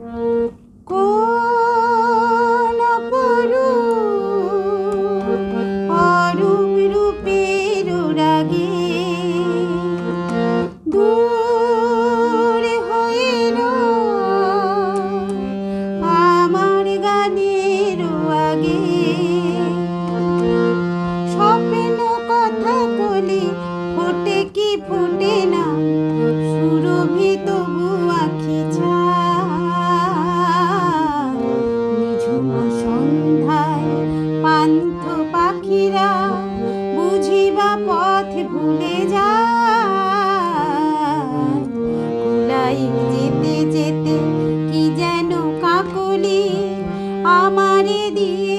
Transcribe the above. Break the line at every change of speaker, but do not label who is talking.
কোন অরূপ রূপের রাগে দূর হয়ে রয় আমার গানের আগে। স্বপ্ন কথা বলে ফোটে কি ফোটে না সুরভি তবু আঁখি ছায়। নিঝুম সন্ধ্যায় পান্থ পাখিরা বুঝিবা পথ ভুলে যায়। কুলাই যেতে যেতে কি যেন কাকলি আমারে দিয়ে